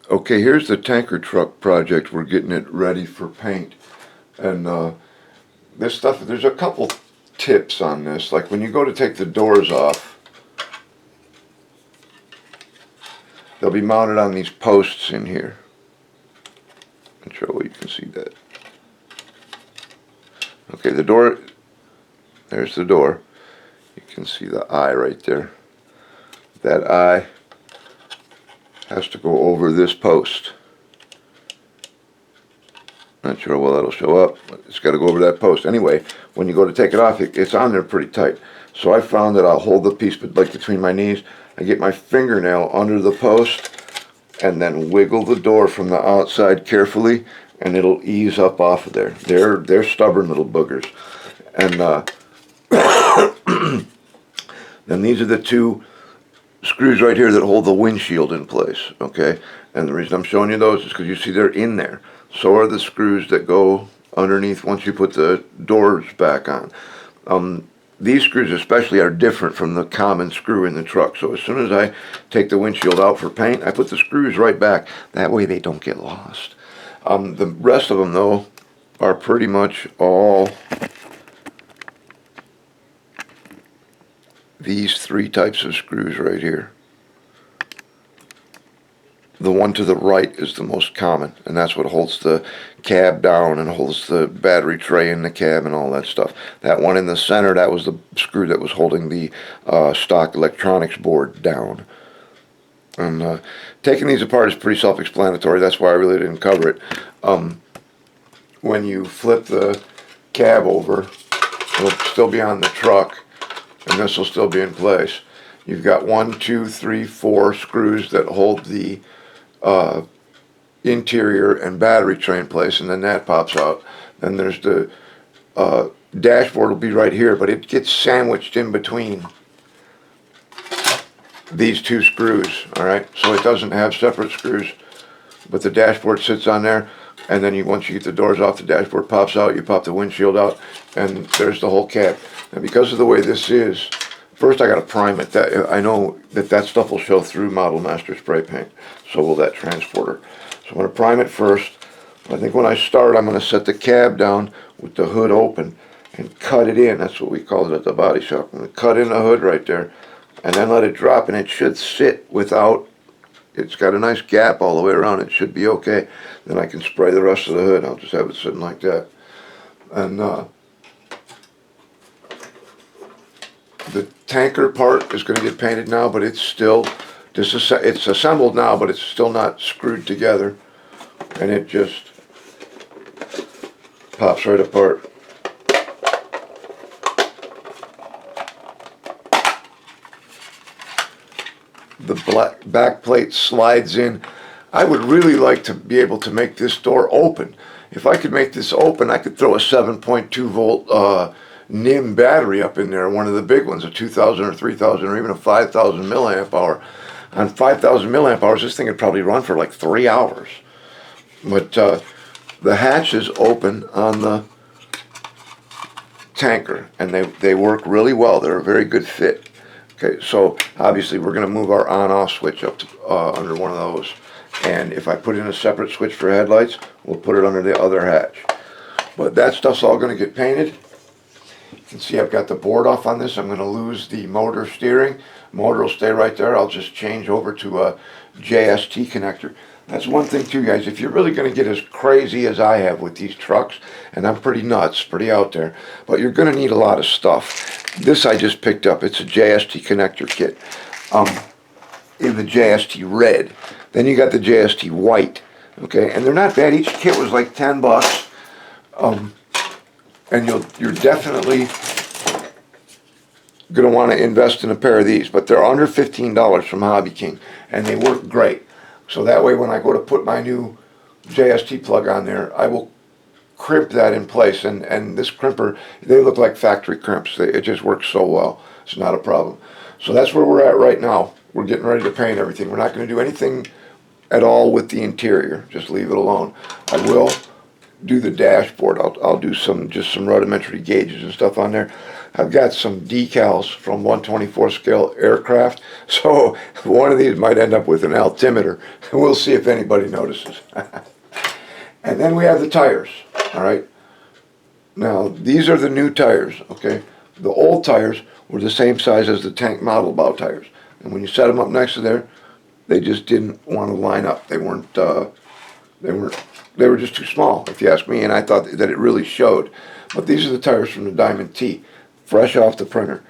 Okay, here's the tanker truck project. We're getting it ready for paint. And this stuff, there's a couple tips on this. Like when you go to take the doors off, they'll be mounted on these posts in here. I'm sure you can see that. Okay, the door, there's the door. You can see the eye right there. That eye has to go over this post. Not sure how well that'll show up, but it's got to go over that post. Anyway, when you go to take it off, it's on there pretty tight. So I found that I'll hold the piece like between my knees. I get my fingernail under the post and then wiggle the door from the outside carefully, and it'll ease up off of there. They're stubborn little boogers. And then these are the two screws right here that hold the windshield in place, okay? And the reason I'm showing you those is because you see they're in there. So are the screws that go underneath once you put the doors back on. These screws especially are different from the common screw in the truck. So as soon as I take the windshield out for paint, I put the screws right back. That way they don't get lost. The rest of them, though, are pretty much all these three types of screws right here. The one to the right is the most common, and that's what holds the cab down and holds the battery tray in the cab and all that stuff. That one in the center, that was the screw that was holding the stock electronics board down. And taking these apart is pretty self-explanatory. That's why I really didn't cover it. When you flip the cab over, it'll still be on the truck, and this will still be in place. You've got 1, 2, 3, 4 screws that hold the interior and battery tray in place, and then that pops out. Then there's the dashboard will be right here, but it gets sandwiched in between these two screws, all right? So it doesn't have separate screws, but the dashboard sits on there, and then once you get the doors off, the dashboard pops out, you pop the windshield out, and there's the whole cab. And because of the way this is, first I got to prime it. I know that stuff will show through Model Master spray paint. So will that transporter. So I'm going to prime it first. I think when I start, I'm going to set the cab down with the hood open and cut it in. That's what we call it at the body shop. I'm going to cut in the hood right there and then let it drop, and it should sit without, it's got a nice gap all the way around. It should be okay. Then I can spray the rest of the hood. I'll just have it sitting like that. And the tanker part is going to get painted now, but it's still, it's assembled now, but it's still not screwed together, and it just pops right apart. The black back plate slides in. I would really like to be able to make this door open. If I could make this open, I could throw a 7.2 volt NIM battery up in there, one of the big ones, a 2,000 or 3,000 or even a 5,000 milliamp hour. On 5,000 milliamp hours, this thing would probably run for like 3 hours. But the hatch is open on the tanker, and they work really well. They're a very good fit. Okay, so obviously we're going to move our on-off switch up to, under one of those. And if I put in a separate switch for headlights, we'll put it under the other hatch. But that stuff's all going to get painted. You can see I've got the board off on this. I'm going to lose the motor steering. Motor will stay right there. I'll just change over to a JST connector. That's one thing too, guys. If you're really going to get as crazy as I have with these trucks, and I'm pretty nuts, pretty out there, but you're going to need a lot of stuff. This I just picked up. It's a JST connector kit in the JST red. Then you got the JST white. Okay, and they're not bad. Each kit was like $10. And you're definitely going to want to invest in a pair of these, but they're under $15 from Hobby King, and they work great. So that way when I go to put my new JST plug on there, I will crimp that in place, and this crimper, they look like factory crimps. It just works so well. It's not a problem. So that's where we're at right now. We're getting ready to paint everything. We're not going to do anything at all with the interior. Just leave it alone. I will do the dashboard, I'll do just some rudimentary gauges and stuff on there. I've got some decals from 1/24 scale aircraft, so one of these might end up with an altimeter. We'll see if anybody notices. And then we have the tires, all right? Now, these are the new tires, okay? The old tires were the same size as the tank model bow tires. And when you set them up next to there, they just didn't want to line up. They were just too small, if you ask me, and I thought that it really showed. But these are the tires from the Diamond T, fresh off the printer.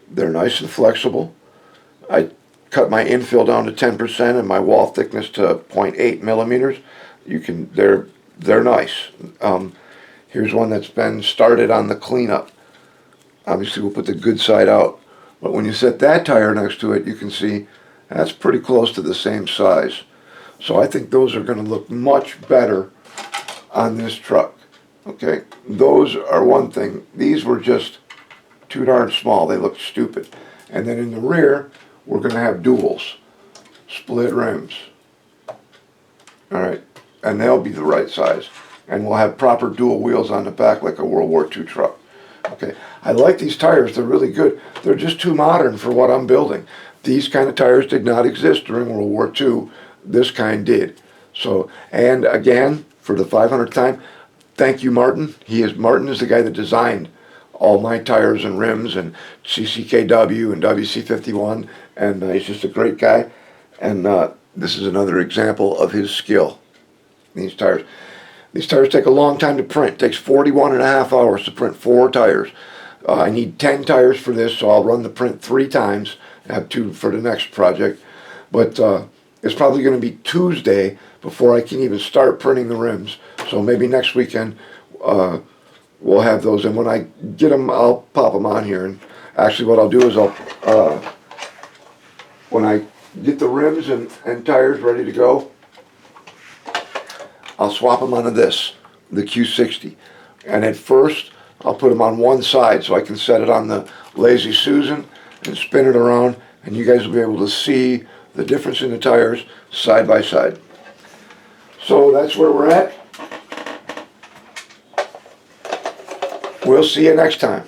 They're nice and flexible. I cut my infill down to 10% and my wall thickness to 0.8 millimeters. They're nice. Here's one that's been started on the cleanup. Obviously, we'll put the good side out. But when you set that tire next to it, you can see that's pretty close to the same size. So I think those are going to look much better on this truck. Okay, those are one thing. These were just too darn small. They looked stupid. And then in the rear, we're going to have duals, split rims. All right, and they'll be the right size. And we'll have proper dual wheels on the back like a World War II truck. Okay, I like these tires. They're really good. They're just too modern for what I'm building. These kind of tires did not exist during World War II. This kind did. So, and again, for the 500th time, thank you, Martin. Martin is the guy that designed all my tires and rims and CCKW and WC51, and he's just a great guy. And this is another example of his skill. These tires take a long time to print. It takes 41.5 hours to print 4 tires. I need 10 tires for this, so I'll run the print 3 times. I have 2 for the next project. But it's probably going to be Tuesday before I can even start printing the rims. So maybe next weekend we'll have those. And when I get them, I'll pop them on here. And actually what I'll do is when I get the rims and tires ready to go, I'll swap them onto this, the Q60. And at first, I'll put them on one side so I can set it on the Lazy Susan and spin it around, and you guys will be able to see the difference in the tires side by side. So that's where we're at. We'll see you next time.